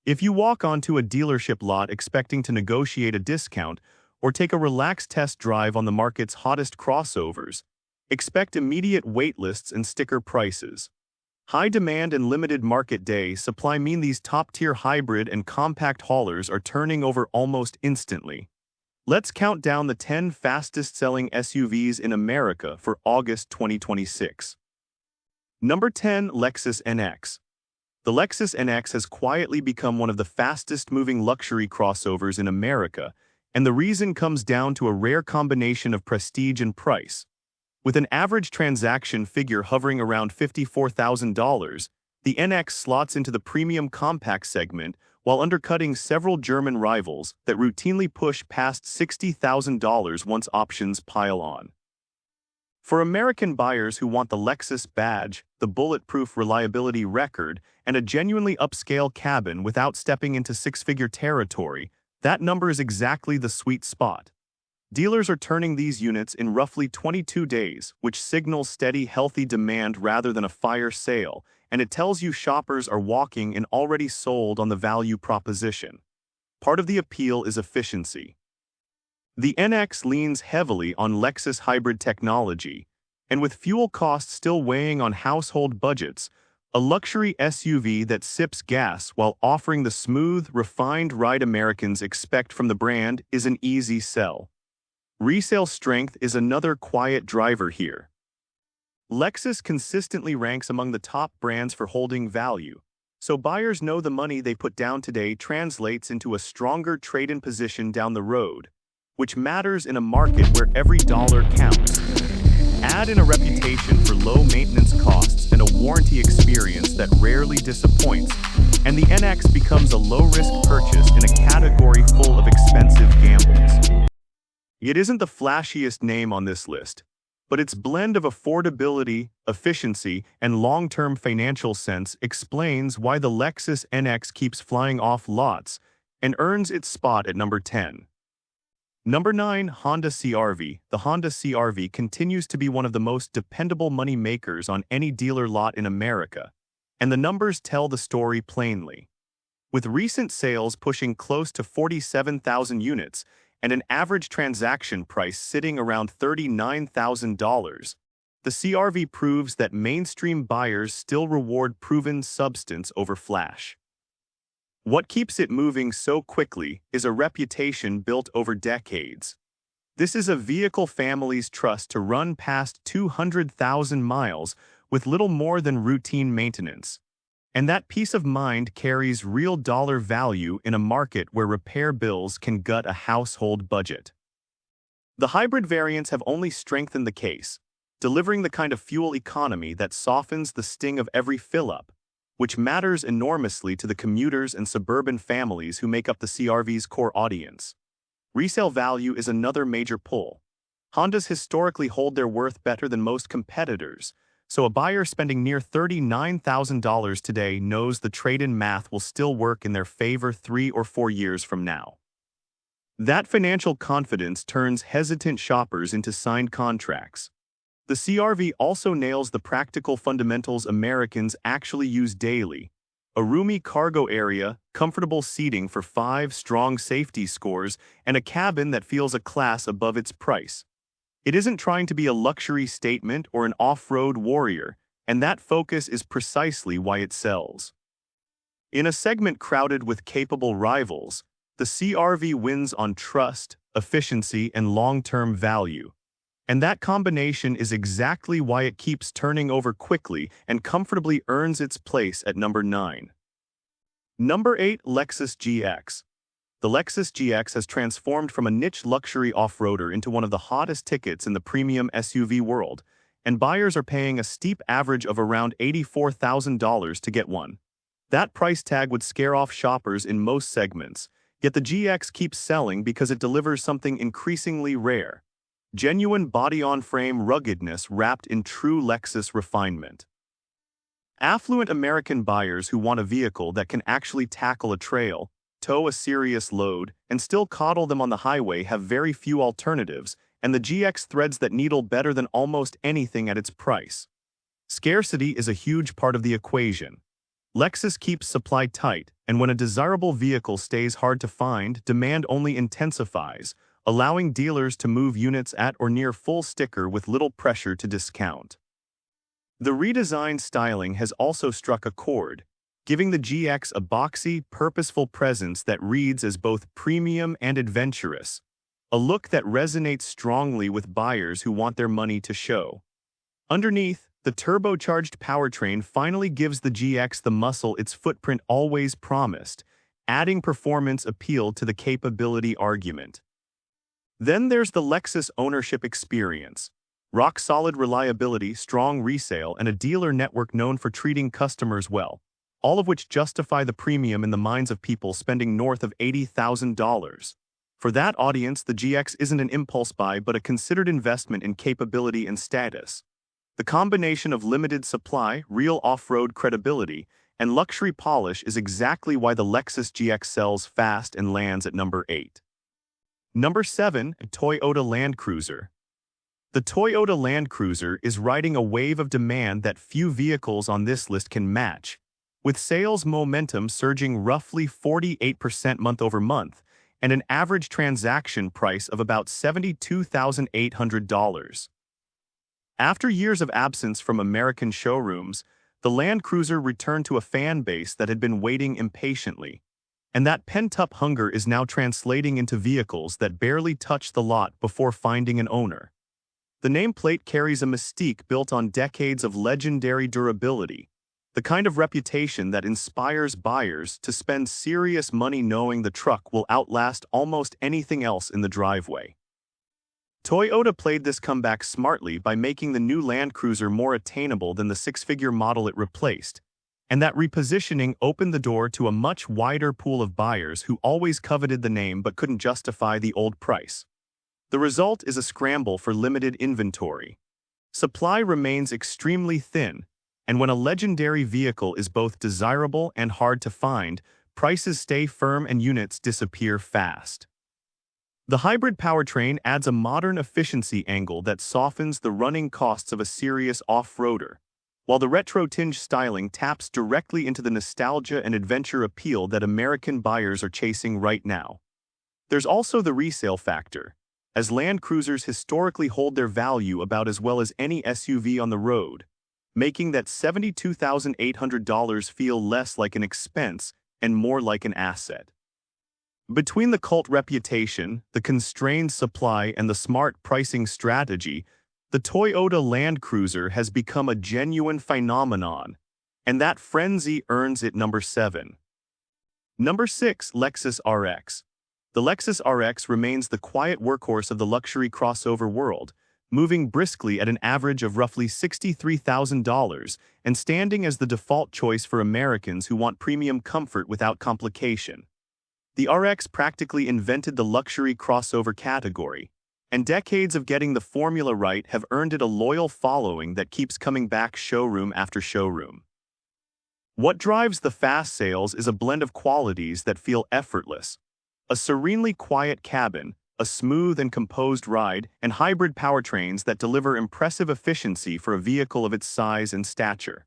If you walk onto a dealership lot expecting to negotiate a discount or take a relaxed test drive on the market's hottest crossovers, expect immediate wait lists and sticker prices. High demand and limited market day supply mean these top-tier hybrid and compact haulers are turning over almost instantly. Let's count down the 10 fastest-selling SUVs in America for August 2026. Number 10. Lexus NX. The Lexus NX has quietly become one of the fastest-moving luxury crossovers in America, and the reason comes down to a rare combination of prestige and price. With an average transaction figure hovering around $54,000, the NX slots into the premium compact segment while undercutting several German rivals that routinely push past $60,000 once options pile on. For American buyers who want the Lexus badge, the bulletproof reliability record, and a genuinely upscale cabin without stepping into six-figure territory, that number is exactly the sweet spot. Dealers are turning these units in roughly 22 days, which signals steady, healthy demand rather than a fire sale, and it tells you shoppers are walking in already sold on the value proposition. Part of the appeal is efficiency. The NX leans heavily on Lexus hybrid technology, and with fuel costs still weighing on household budgets, a luxury SUV that sips gas while offering the smooth, refined ride Americans expect from the brand is an easy sell. Resale strength is another quiet driver here. Lexus consistently ranks among the top brands for holding value, so buyers know the money they put down today translates into a stronger trade-in position down the road, which matters in a market where every dollar counts. Add in a reputation for low maintenance costs and a warranty experience that rarely disappoints, and the NX becomes a low-risk purchase in a category full of expensive gambles. It isn't the flashiest name on this list, but its blend of affordability, efficiency, and long-term financial sense explains why the Lexus NX keeps flying off lots and earns its spot at number 10. Number 9. Honda CR-V. The Honda CR-V continues to be one of the most dependable money makers on any dealer lot in America, and the numbers tell the story plainly. With recent sales pushing close to 47,000 units and an average transaction price sitting around $39,000, the CR-V proves that mainstream buyers still reward proven substance over flash. What keeps it moving so quickly is a reputation built over decades. This is a vehicle families trust to run past 200,000 miles with little more than routine maintenance. And that peace of mind carries real dollar value in a market where repair bills can gut a household budget. The hybrid variants have only strengthened the case, delivering the kind of fuel economy that softens the sting of every fill-up, which matters enormously to the commuters and suburban families who make up the CR-V's core audience. Resale value is another major pull. Hondas historically hold their worth better than most competitors, so a buyer spending near $39,000 today knows the trade-in math will still work in their favor 3 or 4 years from now. That financial confidence turns hesitant shoppers into signed contracts. The CR-V also nails the practical fundamentals Americans actually use daily: a roomy cargo area, comfortable seating for 5 strong safety scores, and a cabin that feels a class above its price. It isn't trying to be a luxury statement or an off-road warrior, and that focus is precisely why it sells. In a segment crowded with capable rivals, the CR-V wins on trust, efficiency, and long-term value. And that combination is exactly why it keeps turning over quickly and comfortably earns its place at number 9. Number 8. Lexus GX. The Lexus GX has transformed from a niche luxury off-roader into one of the hottest tickets in the premium SUV world, and buyers are paying a steep average of around $84,000 to get one. That price tag would scare off shoppers in most segments, yet the GX keeps selling because it delivers something increasingly rare: genuine body-on-frame ruggedness wrapped in true Lexus refinement. Affluent American buyers who want a vehicle that can actually tackle a trail, tow a serious load, and still coddle them on the highway have very few alternatives, and the GX threads that needle better than almost anything at its price. Scarcity is a huge part of the equation. Lexus keeps supply tight, and when a desirable vehicle stays hard to find, demand only intensifies, allowing dealers to move units at or near full sticker with little pressure to discount. The redesigned styling has also struck a chord, giving the GX a boxy, purposeful presence that reads as both premium and adventurous, a look that resonates strongly with buyers who want their money to show. Underneath, the turbocharged powertrain finally gives the GX the muscle its footprint always promised, adding performance appeal to the capability argument. Then there's the Lexus ownership experience. Rock-solid reliability, strong resale, and a dealer network known for treating customers well, all of which justify the premium in the minds of people spending north of $80,000. For that audience, the GX isn't an impulse buy but a considered investment in capability and status. The combination of limited supply, real off-road credibility, and luxury polish is exactly why the Lexus GX sells fast and lands at number 8. Number 7, Toyota Land Cruiser. The Toyota Land Cruiser is riding a wave of demand that few vehicles on this list can match, with sales momentum surging roughly 48% month-over-month and an average transaction price of about $72,800. After years of absence from American showrooms, the Land Cruiser returned to a fan base that had been waiting impatiently, and that pent-up hunger is now translating into vehicles that barely touch the lot before finding an owner. The nameplate carries a mystique built on decades of legendary durability, the kind of reputation that inspires buyers to spend serious money knowing the truck will outlast almost anything else in the driveway. Toyota played this comeback smartly by making the new Land Cruiser more attainable than the six-figure model it replaced, and that repositioning opened the door to a much wider pool of buyers who always coveted the name but couldn't justify the old price. The result is a scramble for limited inventory. Supply remains extremely thin, and when a legendary vehicle is both desirable and hard to find, prices stay firm and units disappear fast. The hybrid powertrain adds a modern efficiency angle that softens the running costs of a serious off-roader, while the retro-tinge styling taps directly into the nostalgia and adventure appeal that American buyers are chasing right now. There's also the resale factor, as Land Cruisers historically hold their value about as well as any SUV on the road, making that $72,800 feel less like an expense and more like an asset. Between the cult reputation, the constrained supply, and the smart pricing strategy, the Toyota Land Cruiser has become a genuine phenomenon, and that frenzy earns it number 7. Number 6, Lexus RX. The Lexus RX remains the quiet workhorse of the luxury crossover world, moving briskly at an average of roughly $63,000 and standing as the default choice for Americans who want premium comfort without complication. The RX practically invented the luxury crossover category, and decades of getting the formula right have earned it a loyal following that keeps coming back showroom after showroom. What drives the fast sales is a blend of qualities that feel effortless: a serenely quiet cabin, a smooth and composed ride, and hybrid powertrains that deliver impressive efficiency for a vehicle of its size and stature.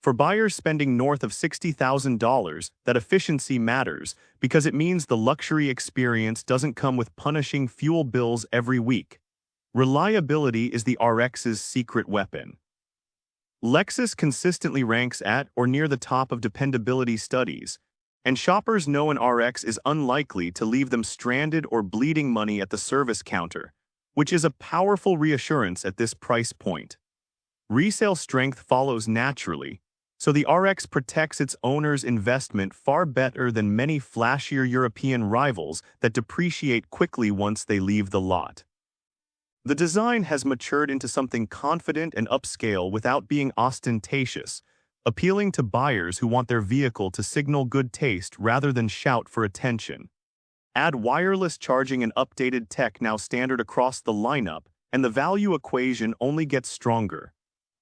For buyers spending north of $60,000, that efficiency matters because it means the luxury experience doesn't come with punishing fuel bills every week. Reliability is the RX's secret weapon. Lexus consistently ranks at or near the top of dependability studies, and shoppers know an RX is unlikely to leave them stranded or bleeding money at the service counter, which is a powerful reassurance at this price point. Resale strength follows naturally, so the RX protects its owner's investment far better than many flashier European rivals that depreciate quickly once they leave the lot. The design has matured into something confident and upscale without being ostentatious, appealing to buyers who want their vehicle to signal good taste rather than shout for attention. Add wireless charging and updated tech now standard across the lineup, and the value equation only gets stronger.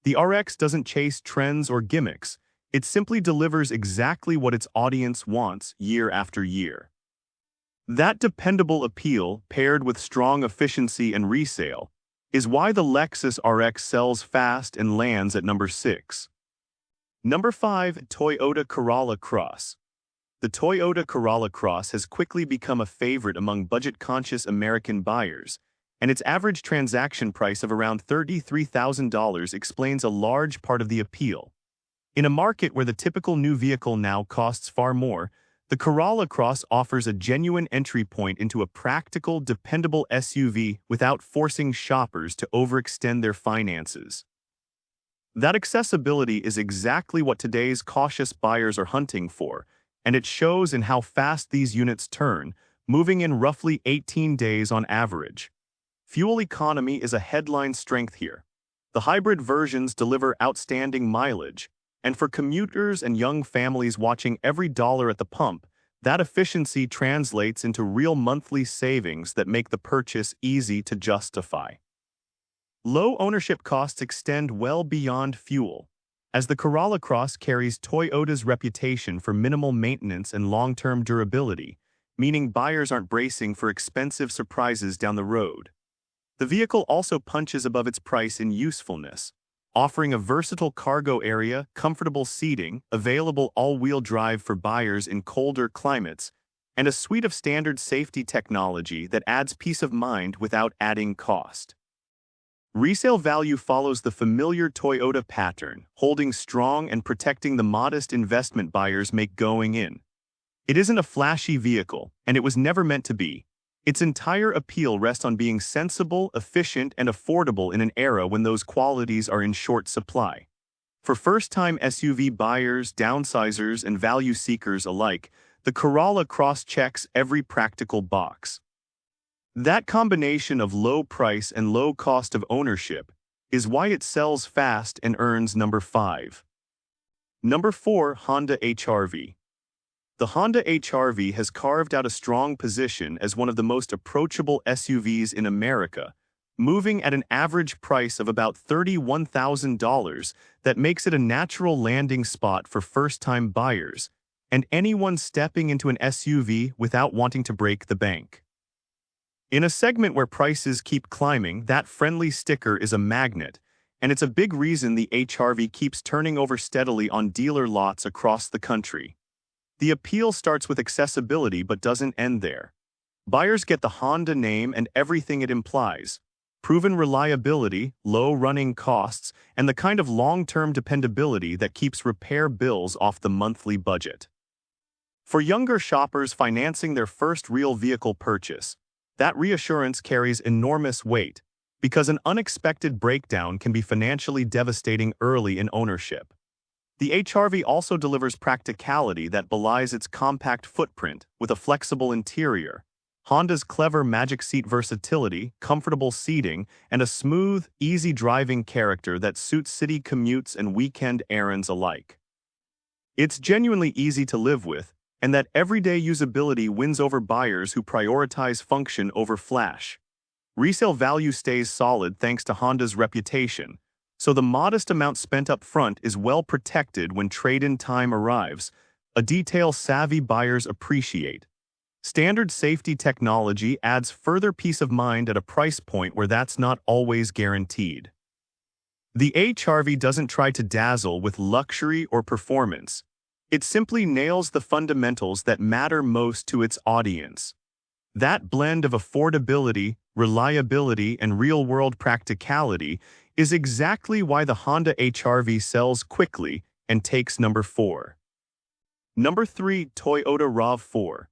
The RX doesn't chase trends or gimmicks, it simply delivers exactly what its audience wants year after year. That dependable appeal, paired with strong efficiency and resale, is why the Lexus RX sells fast and lands at number 6. Number 5, Toyota Corolla Cross. The Toyota Corolla Cross has quickly become a favorite among budget-conscious American buyers, and its average transaction price of around $33,000 explains a large part of the appeal. In a market where the typical new vehicle now costs far more, the Corolla Cross offers a genuine entry point into a practical, dependable SUV without forcing shoppers to overextend their finances. That accessibility is exactly what today's cautious buyers are hunting for, and it shows in how fast these units turn, moving in roughly 18 days on average. Fuel economy is a headline strength here. The hybrid versions deliver outstanding mileage, and for commuters and young families watching every dollar at the pump, that efficiency translates into real monthly savings that make the purchase easy to justify. Low ownership costs extend well beyond fuel, as the Corolla Cross carries Toyota's reputation for minimal maintenance and long-term durability, meaning buyers aren't bracing for expensive surprises down the road. The vehicle also punches above its price in usefulness, offering a versatile cargo area, comfortable seating, available all-wheel drive for buyers in colder climates, and a suite of standard safety technology that adds peace of mind without adding cost. Resale value follows the familiar Toyota pattern, holding strong and protecting the modest investment buyers make going in. It isn't a flashy vehicle, and it was never meant to be. Its entire appeal rests on being sensible, efficient, and affordable in an era when those qualities are in short supply. For first-time SUV buyers, downsizers, and value seekers alike, the Corolla Cross checks every practical box. That combination of low price and low cost of ownership is why it sells fast and earns number 5. Number 4, Honda HR-V. The Honda HR-V has carved out a strong position as one of the most approachable SUVs in America, moving at an average price of about $31,000 that makes it a natural landing spot for first-time buyers and anyone stepping into an SUV without wanting to break the bank. In a segment where prices keep climbing, that friendly sticker is a magnet, and it's a big reason the HR-V keeps turning over steadily on dealer lots across the country. The appeal starts with accessibility but doesn't end there. Buyers get the Honda name and everything it implies: proven reliability, low running costs, and the kind of long-term dependability that keeps repair bills off the monthly budget. For younger shoppers financing their first real vehicle purchase, that reassurance carries enormous weight, because an unexpected breakdown can be financially devastating early in ownership. The HR-V also delivers practicality that belies its compact footprint with a flexible interior, Honda's clever magic seat versatility, comfortable seating, and a smooth, easy driving character that suits city commutes and weekend errands alike. It's genuinely easy to live with, and that everyday usability wins over buyers who prioritize function over flash. Resale value stays solid thanks to Honda's reputation, so the modest amount spent up front is well protected when trade-in time arrives, a detail savvy buyers appreciate. Standard safety technology adds further peace of mind at a price point where that's not always guaranteed. The HR-V doesn't try to dazzle with luxury or performance. It simply nails the fundamentals that matter most to its audience. That blend of affordability, reliability, and real-world practicality is exactly why the Honda HR-V sells quickly and takes number 4. Number 3, Toyota RAV4.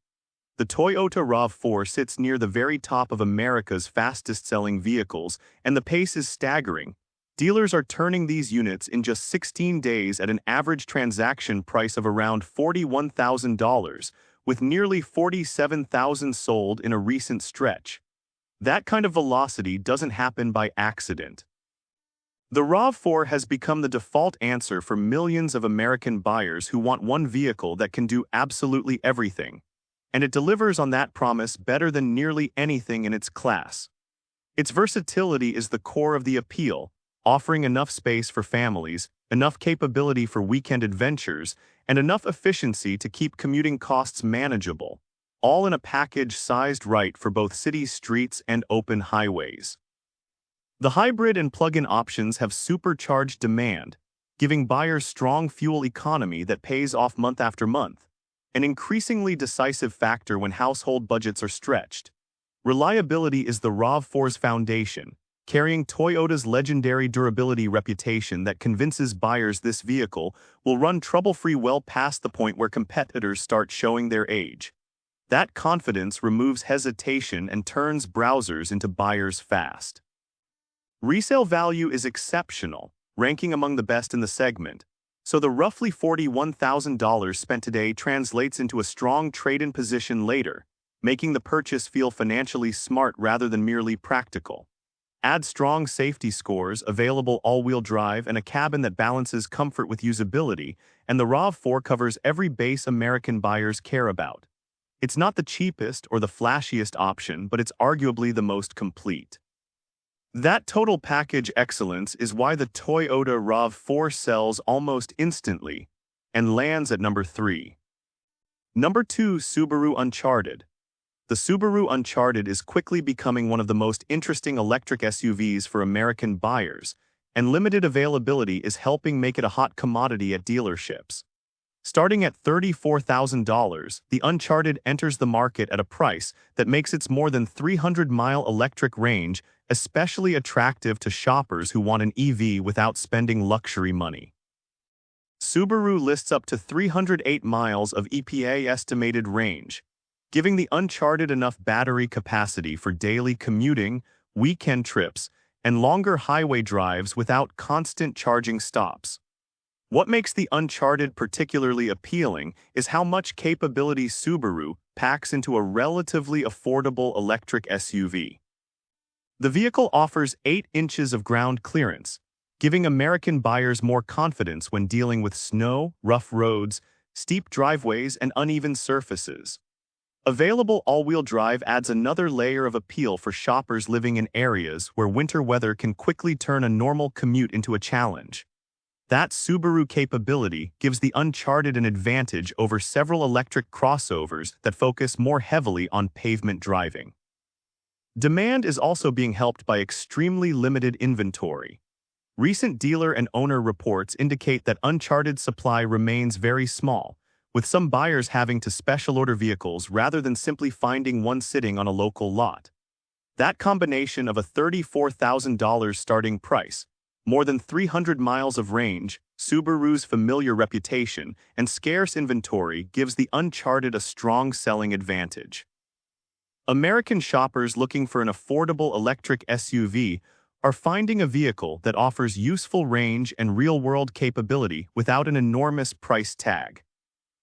The Toyota RAV4 sits near the very top of America's fastest-selling vehicles, and the pace is staggering. Dealers are turning these units in just 16 days at an average transaction price of around $41,000, with nearly 47,000 sold in a recent stretch. That kind of velocity doesn't happen by accident. The RAV4 has become the default answer for millions of American buyers who want one vehicle that can do absolutely everything, and it delivers on that promise better than nearly anything in its class. Its versatility is the core of the appeal, offering enough space for families, enough capability for weekend adventures, and enough efficiency to keep commuting costs manageable, all in a package sized right for both city streets and open highways. The hybrid and plug-in options have supercharged demand, giving buyers strong fuel economy that pays off month after month. an increasingly decisive factor when household budgets are stretched. Reliability is the RAV4's foundation, carrying Toyota's legendary durability reputation that convinces buyers this vehicle will run trouble-free well past the point where competitors start showing their age. That confidence removes hesitation and turns browsers into buyers fast. Resale value is exceptional, ranking among the best in the segment, so the roughly $41,000 spent today translates into a strong trade-in position later, making the purchase feel financially smart rather than merely practical. Add strong safety scores, available all-wheel drive, and a cabin that balances comfort with usability, and the RAV4 covers every base American buyers care about. It's not the cheapest or the flashiest option, but it's arguably the most complete. That total package excellence is why the Toyota RAV4 sells almost instantly and lands at number 3. Number 2, Subaru Uncharted. The Subaru Uncharted is quickly becoming one of the most interesting electric SUVs for American buyers, and limited availability is helping make it a hot commodity at dealerships. Starting at $34,000, the Uncharted enters the market at a price that makes its more than 300-mile electric range especially attractive to shoppers who want an EV without spending luxury money. Subaru lists up to 308 miles of EPA-estimated range, giving the Uncharted enough battery capacity for daily commuting, weekend trips, and longer highway drives without constant charging stops. What makes the Uncharted particularly appealing is how much capability Subaru packs into a relatively affordable electric SUV. The vehicle offers 8 inches of ground clearance, giving American buyers more confidence when dealing with snow, rough roads, steep driveways, and uneven surfaces. Available all-wheel drive adds another layer of appeal for shoppers living in areas where winter weather can quickly turn a normal commute into a challenge. That Subaru capability gives the Uncharted an advantage over several electric crossovers that focus more heavily on pavement driving. Demand is also being helped by extremely limited inventory. Recent dealer and owner reports indicate that Uncharted supply remains very small, with some buyers having to special order vehicles rather than simply finding one sitting on a local lot. That combination of a $34,000 starting price, more than 300 miles of range, Subaru's familiar reputation, and scarce inventory gives the Uncharted a strong selling advantage. American shoppers looking for an affordable electric SUV are finding a vehicle that offers useful range and real-world capability without an enormous price tag.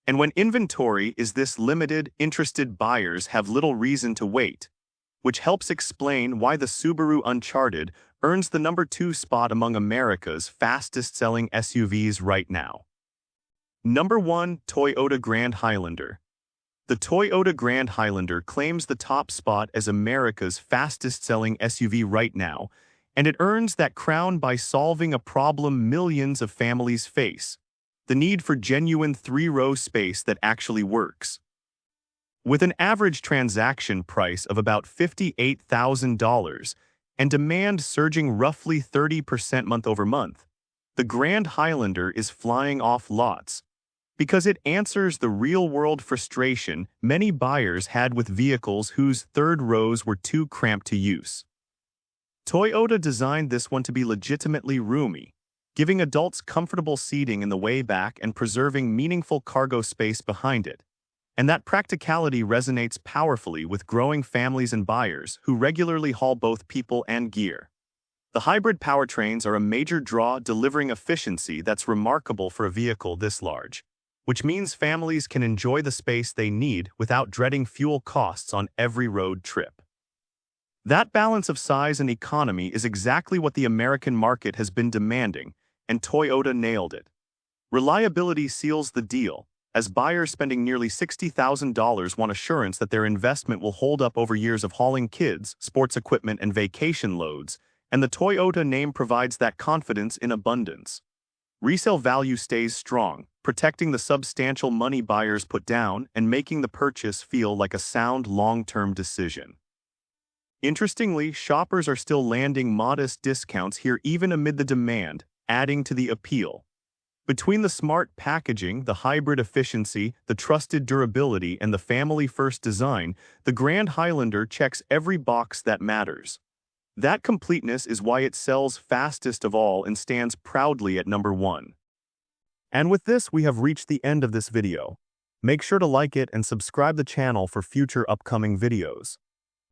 And when inventory is this limited, interested buyers have little reason to wait, which helps explain why the Subaru Uncharted earns the number 2 spot among America's fastest-selling SUVs right now. Number 1, Toyota Grand Highlander. The Toyota Grand Highlander claims the top spot as America's fastest-selling SUV right now, and it earns that crown by solving a problem millions of families face: the need for genuine 3-row space that actually works. With an average transaction price of about $58,000 and demand surging roughly 30% month over month, the Grand Highlander is flying off lots because it answers the real-world frustration many buyers had with vehicles whose third rows were too cramped to use. Toyota designed this one to be legitimately roomy, giving adults comfortable seating in the way back and preserving meaningful cargo space behind it. And that practicality resonates powerfully with growing families and buyers who regularly haul both people and gear. The hybrid powertrains are a major draw, delivering efficiency that's remarkable for a vehicle this large, which means families can enjoy the space they need without dreading fuel costs on every road trip. That balance of size and economy is exactly what the American market has been demanding, and Toyota nailed it. Reliability seals the deal, as buyers spending nearly $60,000 want assurance that their investment will hold up over years of hauling kids, sports equipment, and vacation loads, and the Toyota name provides that confidence in abundance. Resale value stays strong, protecting the substantial money buyers put down and making the purchase feel like a sound long-term decision. Interestingly, shoppers are still landing modest discounts here even amid the demand, adding to the appeal. Between the smart packaging, the hybrid efficiency, the trusted durability, and the family-first design, the Grand Highlander checks every box that matters. That completeness is why it sells fastest of all and stands proudly at number 1. And with this, we have reached the end of this video. Make sure to like it and subscribe the channel for future upcoming videos.